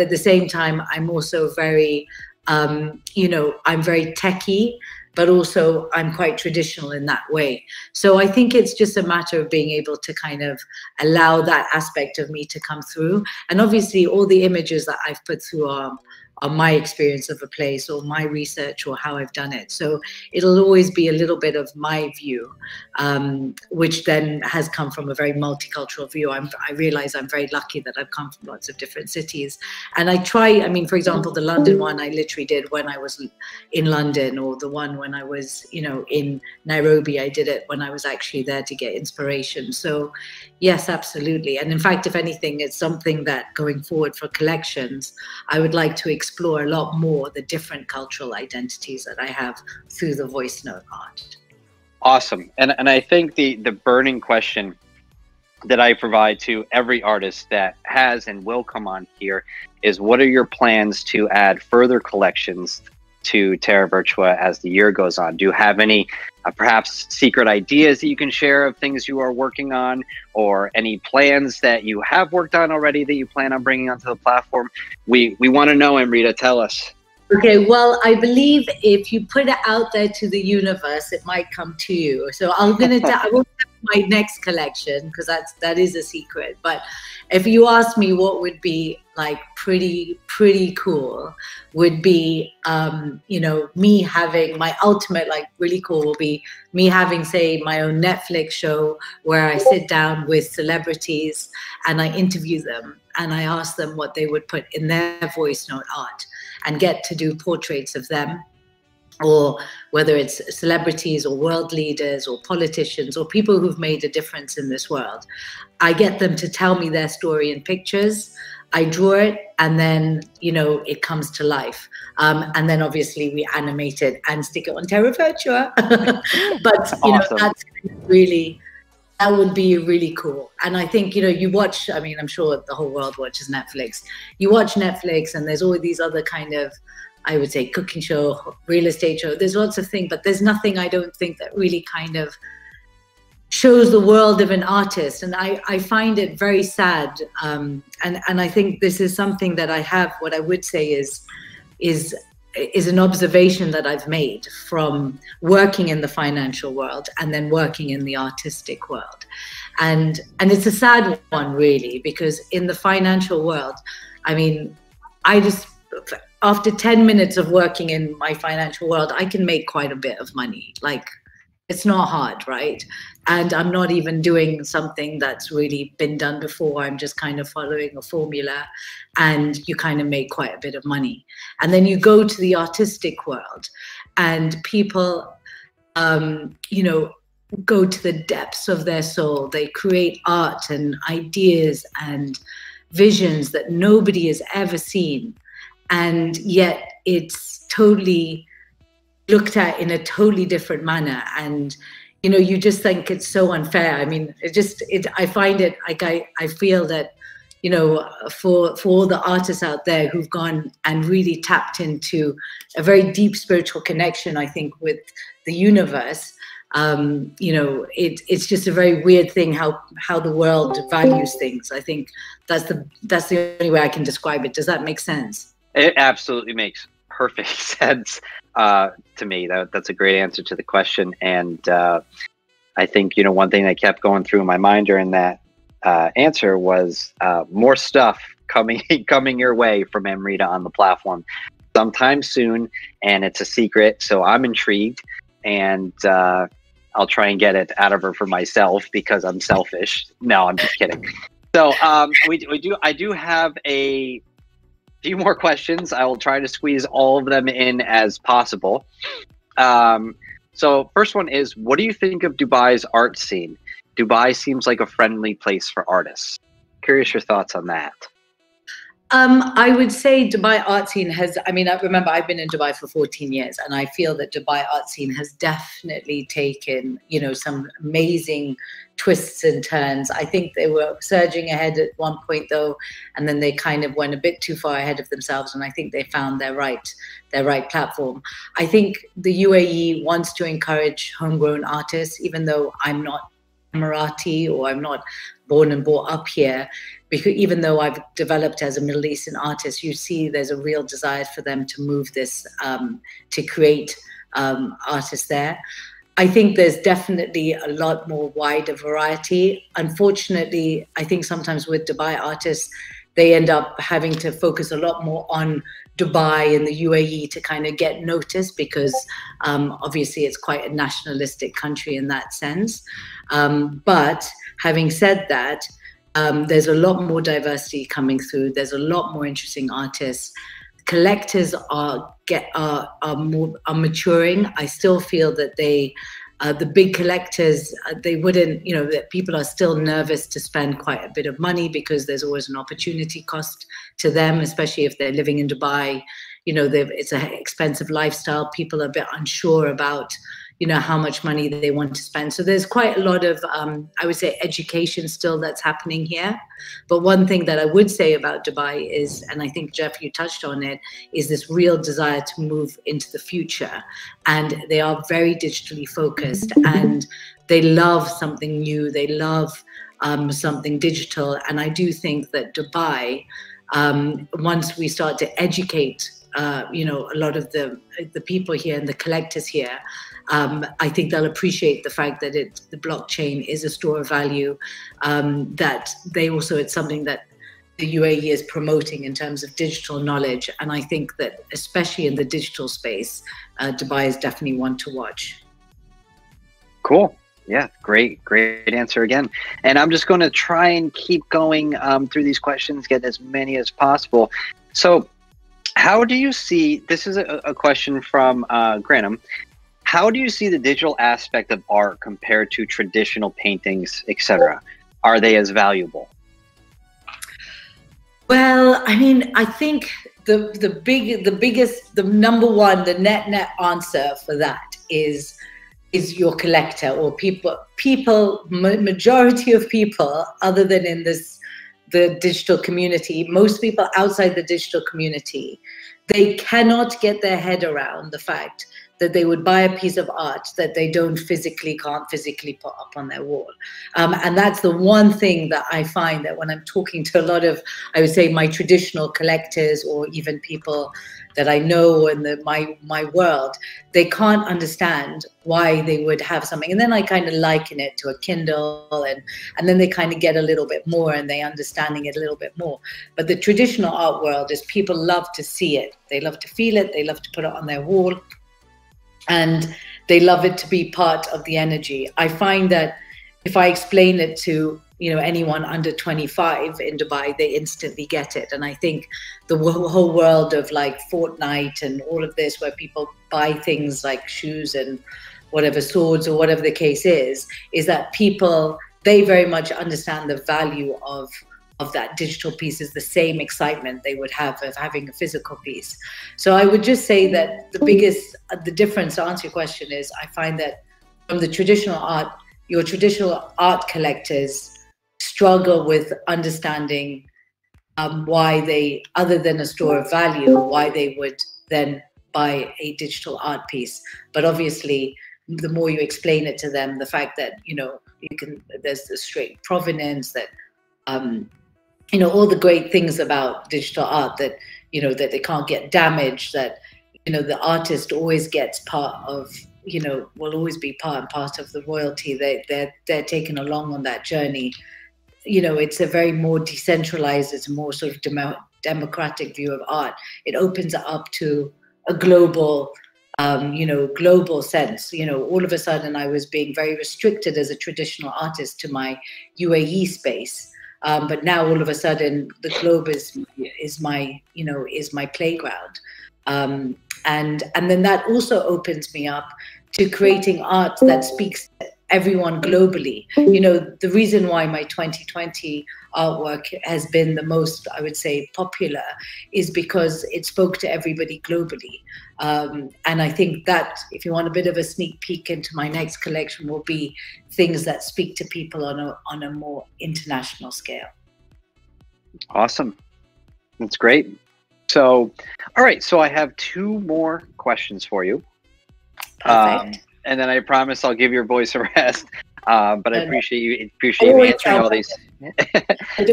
at the same time, I'm also very, you know, I'm very techie, but also I'm quite traditional in that way. So I think it's just a matter of being able to kind of allow that aspect of me to come through. And obviously all the images that I've put through are my experience of a place or my research or how I've done it. So it'll always be a little bit of my view, which then has come from a very multicultural view. I realize I'm very lucky that I've come from lots of different cities. And I try, I mean, for example, the London one I literally did when I was in London, or the one when I was, you know, in Nairobi, I did it when I was actually there to get inspiration. So yes, absolutely. And in fact, if anything, it's something that going forward for collections, I would like to explore a lot more the different cultural identities that I have through the voice note art. Awesome. And I think the burning question that I provide to every artist that has and will come on here is, what are your plans to add further collections to Terra Virtua as the year goes on? Do you have any perhaps secret ideas that you can share of things you are working on, or any plans that you have worked on already that you plan on bringing onto the platform? We want to know, Amrita, tell us. Okay, well, I believe if you put it out there to the universe, it might come to you. So I won't tell my next collection, because that is a secret. But if you ask me what would be like pretty cool, would be you know, me having my ultimate, like really cool, will be me having, say, my own Netflix show where I sit down with celebrities and I interview them and I ask them what they would put in their voice note art, and get to do portraits of them, or whether it's celebrities or world leaders or politicians or people who've made a difference in this world. I get them to tell me their story in pictures. I draw it, and then, you know, it comes to life. And then obviously we animate it and stick it on Terra Virtua. But, you know, that's really, that would be really cool. And I think, you know, you watch, I mean, I'm sure the whole world watches Netflix. You watch Netflix and there's all these other kind of, I would say, cooking show, real estate show. There's lots of things, but there's nothing, I don't think, that really kind of shows the world of an artist. And I find it very sad. And I think this is something that I have, what I would say is an observation that I've made from working in the financial world and then working in the artistic world. And it's a sad one, really, because in the financial world, I mean, after 10 minutes of working in my financial world, I can make quite a bit of money. Like, it's not hard, right? And I'm not even doing something that's really been done before. I'm just kind of following a formula, and you kind of make quite a bit of money. And then you go to the artistic world, and people, you know, go to the depths of their soul. They create art and ideas and visions that nobody has ever seen. And yet it's totally looked at in a totally different manner. And, you know, you just think it's so unfair. I mean, I find it like, I feel that, you know, for all the artists out there who've gone and really tapped into a very deep spiritual connection, I think, with the universe, you know, it's just a very weird thing how the world values things. I think that's the only way I can describe it. Does that make sense? It absolutely makes perfect sense to me. That's a great answer to the question. And I think, you know, one thing that kept going through my mind during that answer was more stuff coming your way from Amrita on the platform sometime soon, and it's a secret, so I'm intrigued, and I'll try and get it out of her for myself because I'm selfish. No, I'm just kidding. So I do have a few more questions. I will try to squeeze all of them in as possible. So first one is, what do you think of Dubai's art scene? Dubai seems like a friendly place for artists. Curious your thoughts on that. I would say Dubai art scene has, I mean, I remember I've been in Dubai for 14 years, and I feel that Dubai art scene has definitely taken, you know, some amazing twists and turns. I think they were surging ahead at one point though, and then they kind of went a bit too far ahead of themselves, and I think they found their right platform. I think the UAE wants to encourage homegrown artists, even though I'm not Emirati or I'm not born and brought up here. Because even though I've developed as a Middle Eastern artist, you see there's a real desire for them to move this, to create artists there. I think there's definitely a lot more wider variety. Unfortunately, I think sometimes with Dubai artists, they end up having to focus a lot more on Dubai and the UAE to kind of get noticed, because obviously it's quite a nationalistic country in that sense. But having said that, there's a lot more diversity coming through. There's a lot more interesting artists. Collectors are maturing. I still feel that the big collectors, they wouldn't, you know, that people are still nervous to spend quite a bit of money because there's always an opportunity cost to them, especially if they're living in Dubai. You know, it's an expensive lifestyle. People are a bit unsure about, you know, how much money they want to spend. So there's quite a lot of, I would say, education still that's happening here. But one thing that I would say about Dubai is, and I think, Jeff, you touched on it, is this real desire to move into the future. And they are very digitally focused, and they love something new. They love something digital. And I do think that Dubai, once we start to educate, you know, a lot of the people here and the collectors here, I think they'll appreciate the fact that the blockchain is a store of value, that it's something that the UAE is promoting in terms of digital knowledge. And I think that especially in the digital space, Dubai is definitely one to watch. Cool. Yeah, great answer again. And I'm just going to try and keep going through these questions, get as many as possible. So how do you see, this is a question from Granham, how do you see the digital aspect of art compared to traditional paintings, etc.? Are they as valuable? Well, I mean, I think the biggest, the number one, the net answer for that is your collector, or people, majority of people, other than in the digital community, most people outside the digital community, they cannot get their head around the fact that they would buy a piece of art that they can't physically put up on their wall. And that's the one thing that I find, that when I'm talking to a lot of, I would say, my traditional collectors, or even people that I know in my world, they can't understand why they would have something. And then I kind of liken it to a Kindle, and then they kind of get a little bit more, and they understanding it a little bit more. But the traditional art world is, people love to see it. They love to feel it. They love to put it on their wall. And they love it to be part of the energy. I find that if I explain it to, you know, anyone under 25 in Dubai, they instantly get it. And I think the whole world of like Fortnite and all of this, where people buy things like shoes and whatever, swords or whatever the case is that people, they very much understand the value of that digital piece, is the same excitement they would have of having a physical piece. So I would just say that the difference, to answer your question, is I find that from the traditional art, your traditional art collectors struggle with understanding why they, other than a store of value, why they would then buy a digital art piece. But obviously, the more you explain it to them, the fact that, you know, there's the straight provenance, that you know, all the great things about digital art, that, you know, that they can't get damaged, that, you know, the artist always gets part of, you know, will always be part of the royalty. They're taken along on that journey. You know, it's a very more decentralized, it's a more sort of democratic view of art. It opens it up to a global, you know, global sense. You know, all of a sudden I was being very restricted as a traditional artist to my UAE space. But now all of a sudden the globe is my, you know, is my playground. And then that also opens me up to creating art that speaks to everyone globally. You know, the reason why my 2020 artwork has been the most, I would say, popular is because it spoke to everybody globally. And I think that, if you want a bit of a sneak peek into my next collection, will be things that speak to people on a more international scale. Awesome. That's great. So, all right. So I have 2 more questions for you. Perfect. And then I promise I'll give your voice a rest. But I appreciate you answering all these.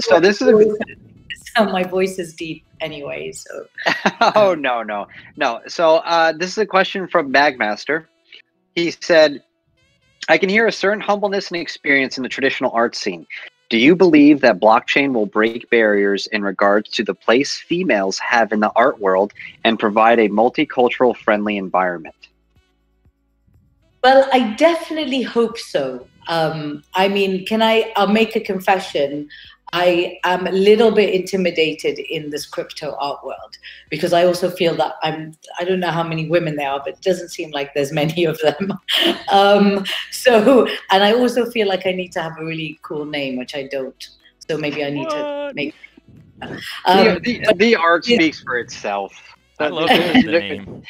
So this is my voice is deep anyway. So. Oh no. So this is a question from Magmaster. He said, "I can hear a certain humbleness and experience in the traditional art scene. Do you believe that blockchain will break barriers in regards to the place females have in the art world and provide a multicultural friendly environment?" Well, I definitely hope so. I mean, I'll make a confession. I am a little bit intimidated in this crypto art world because I also feel that I don't know how many women there are, but it doesn't seem like there's many of them. And I also feel like I need to have a really cool name, which I don't. So maybe I need to make. The art speaks for itself. I love the name.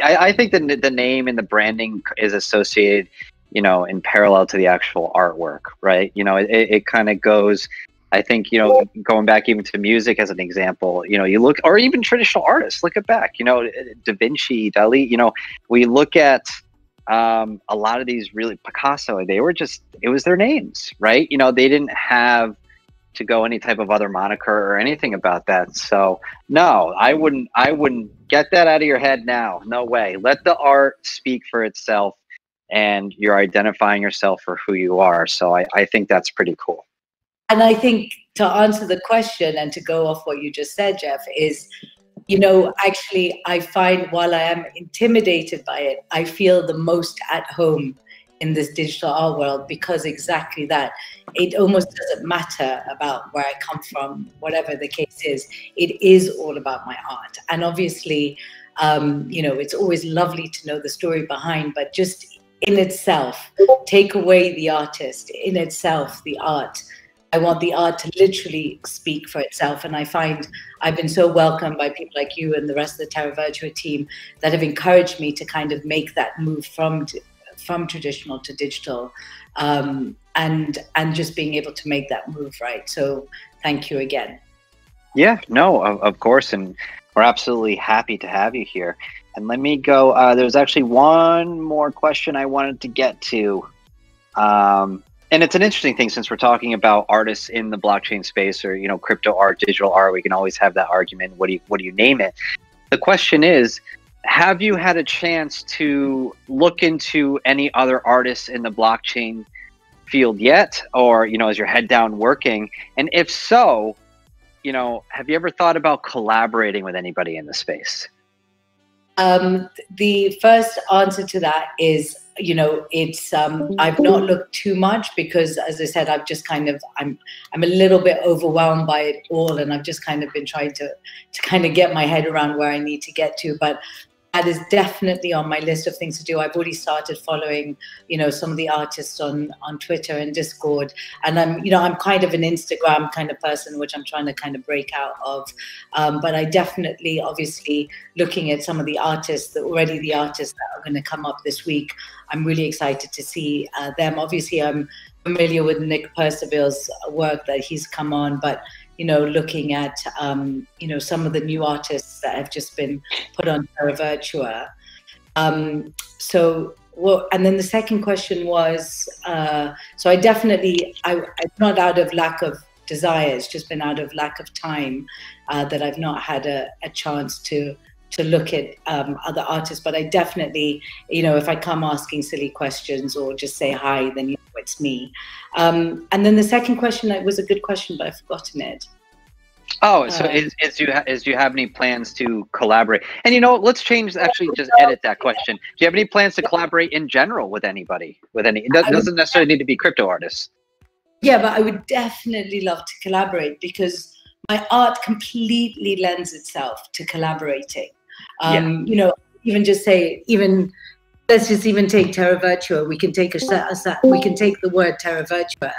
I think the name and the branding is associated, you know, in parallel to the actual artwork, right? You know, it kind of goes, I think, you know, going back even to music as an example, you know, you look, or even traditional artists, look at back, you know, Da Vinci, Dali, you know, we look at a lot of these really, Picasso, they were just, it was their names, right? You know, they didn't have to go any type of other moniker or anything about that. So no, I wouldn't get that out of your head now. No way. Let the art speak for itself, and you're identifying yourself for who you are. So I think that's pretty cool. And I think, to answer the question and to go off what you just said, Jeff, is, you know, actually I find while I am intimidated by it, I feel the most at home in this digital art world, because exactly that. It almost doesn't matter about where I come from, whatever the case is. It is all about my art. And obviously, you know, it's always lovely to know the story behind, but just in itself, take away the artist, in itself, the art. I want the art to literally speak for itself. And I find I've been so welcomed by people like you and the rest of the Terra Virtua team that have encouraged me to kind of make that move from traditional to digital, and just being able to make that move, right? So thank you again. Yeah, no, of course. And we're absolutely happy to have you here. And let me go, there's actually one more question I wanted to get to. And it's an interesting thing, since we're talking about artists in the blockchain space, or, you know, crypto art, digital art, we can always have that argument. What do you name it? The question is, have you had a chance to look into any other artists in the blockchain field yet? Or, you know, is your head down working? And if so, you know, have you ever thought about collaborating with anybody in the space? The first answer to that is, you know, it's I've not looked too much because, as I said, I've just kind of I'm a little bit overwhelmed by it all, and I've just kind of been trying to kind of get my head around where I need to get to. But that is definitely on my list of things to do. I've already started following, you know, some of the artists on Twitter and Discord, and I'm kind of an Instagram kind of person, which I'm trying to kind of break out of. But I definitely, obviously, looking at some of the artists that are going to come up this week, I'm really excited to see them. Obviously, I'm familiar with Nick Percival's work that he's come on, but, you know, looking at, you know, some of the new artists that have just been put on Terra Virtua. And then the second question was, so I definitely, I'm not out of lack of desire, it's just been out of lack of time that I've not had a chance to look at other artists. But I definitely, you know, if I come asking silly questions or just say hi, then you know it's me. And then the second question, it was a good question, but I've forgotten it. Oh, so do you have any plans to collaborate? And, you know, let's change, actually just edit that question. Do you have any plans to collaborate in general with anybody? It doesn't necessarily need to be crypto artists. Yeah, but I would definitely love to collaborate because my art completely lends itself to collaborating. You know, even just say, even let's just even take Terra Virtua. We can take we can take the word Terra Virtua,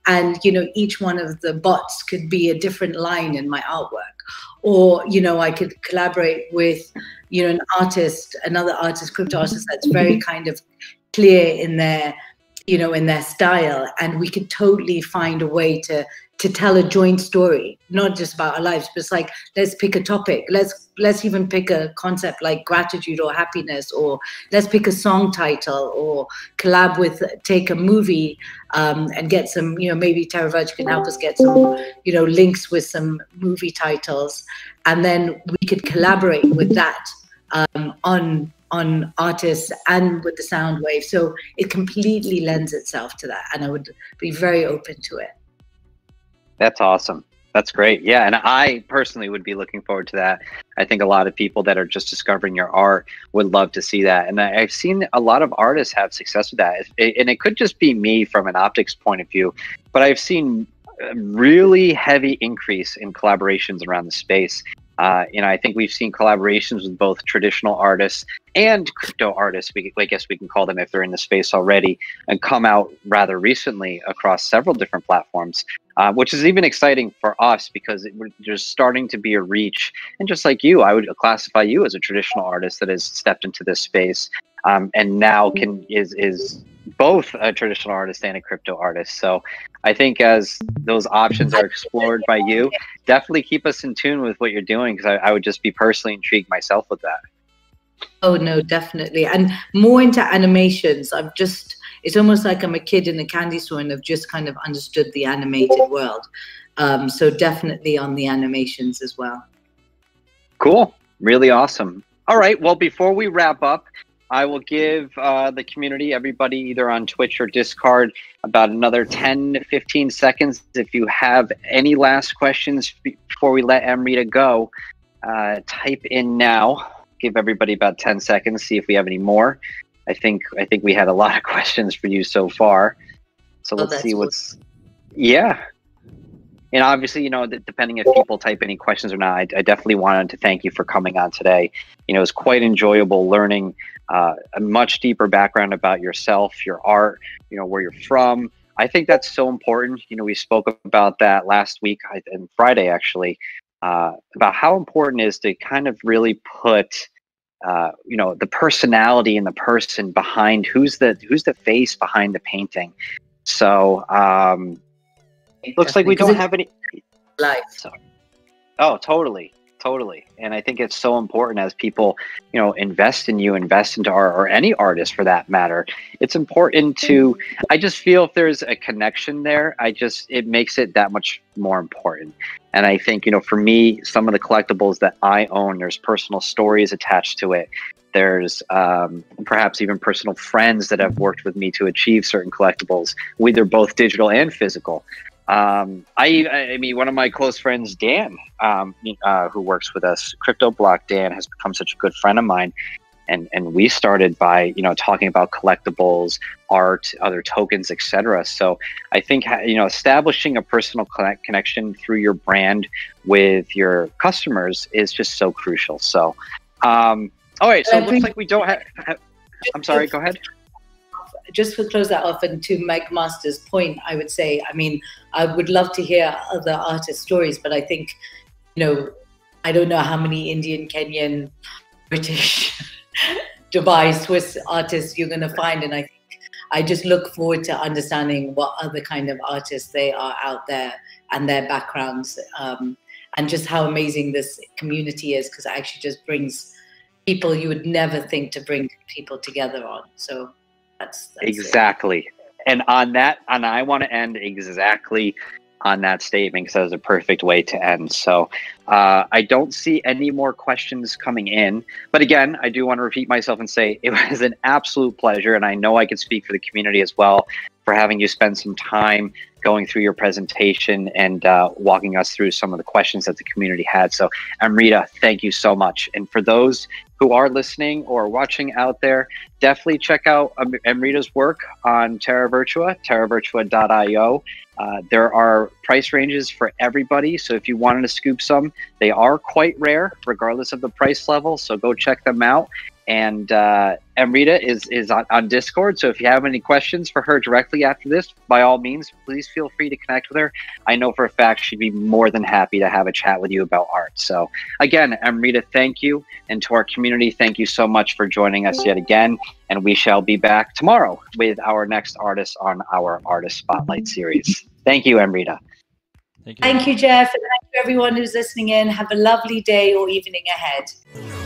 and you know, each one of the bots could be a different line in my artwork. Or you know, I could collaborate with, you know, an artist, another artist, crypto artist that's very kind of clear in their, you know, in their style, and we could totally find a way to tell a joint story, not just about our lives, but it's like, let's pick a topic. Let's even pick a concept like gratitude or happiness, or let's pick a song title, or collab with, take a movie and get some, you know, maybe Terra Virtua can help us get some, you know, links with some movie titles. And then we could collaborate with that on artists and with the sound wave. So it completely lends itself to that. And I would be very open to it. That's awesome. That's great. Yeah. And I personally would be looking forward to that. I think a lot of people that are just discovering your art would love to see that. And I've seen a lot of artists have success with that. And it could just be me from an optics point of view, but I've seen a really heavy increase in collaborations around the space. You know, I think we've seen collaborations with both traditional artists and crypto artists, I guess we can call them if they're in the space already, and come out rather recently across several different platforms, which is even exciting for us because there's starting to be a reach. And just like you, I would classify you as a traditional artist that has stepped into this space and now is both a traditional artist and a crypto artist. So I think as those options are explored by you, definitely keep us in tune with what you're doing, because I would just be personally intrigued myself with that. Oh no, definitely. And more into animations. It's almost like I'm a kid in a candy store and I've just kind of understood the animated world. So definitely on the animations as well. Cool. Really awesome. All right. Well, before we wrap up, I will give the community, everybody either on Twitch or Discord, about another 10 to 15 seconds. If you have any last questions before we let Amrita go, type in now. Give everybody about 10 seconds, see if we have any more. I think we had a lot of questions for you so far. So let's see what's... Yeah. And obviously, you know, depending if people type any questions or not, I definitely wanted to thank you for coming on today. You know, it was quite enjoyable learning a much deeper background about yourself, your art, you know, where you're from. I think that's so important. You know, we spoke about that last week and Friday, actually, about how important it is to kind of really put, you know, the personality and the person behind who's the face behind the painting. So, looks like we don't have any life. So, oh, totally. And I think it's so important as people, you know, invest in you, invest into art, or any artist for that matter. It's important to, I just feel if there's a connection there, it makes it that much more important. And I think, you know, for me, some of the collectibles that I own, there's personal stories attached to it. There's perhaps even personal friends that have worked with me to achieve certain collectibles, whether both digital and physical. I mean, one of my close friends, Dan, who works with us, Crypto Block Dan, has become such a good friend of mine. And we started by, you know, talking about collectibles, art, other tokens, etc. So I think, you know, establishing a personal connection through your brand with your customers is just so crucial. So, all right. So it looks like we don't have, I'm sorry, go ahead. Just to close that off, and to Meg Master's point, I would say, I mean, I would love to hear other artist stories, but I think, you know, I don't know how many Indian, Kenyan, British, Dubai, Swiss artists you're going to find. And I just look forward to understanding what other kind of artists they are out there and their backgrounds, and just how amazing this community is, because it actually just brings people you would never think to bring people together on. So that's exactly it. And on that, and I want to end exactly on that statement, because that was a perfect way to end. So I don't see any more questions coming in, but again, I do want to repeat myself and say it was an absolute pleasure, and I know I could speak for the community as well, for having you spend some time going through your presentation and walking us through some of the questions that the community had. So Amrita, thank you so much. And for those who are listening or watching out there, definitely check out Amrita's work on Terra Virtua, terravirtua.io. There are price ranges for everybody, so if you wanted to scoop some, they are quite rare, regardless of the price level, so go check them out. And Amrita is on Discord, so if you have any questions for her directly after this, by all means, please feel free to connect with her. I know for a fact she'd be more than happy to have a chat with you about art. So again, Amrita, thank you. And to our community, thank you so much for joining us yet again. And we shall be back tomorrow with our next artist on our Artist Spotlight series. Thank you, Amrita. Thank you, Jeff. And thank you everyone who's listening in. Have a lovely day or evening ahead.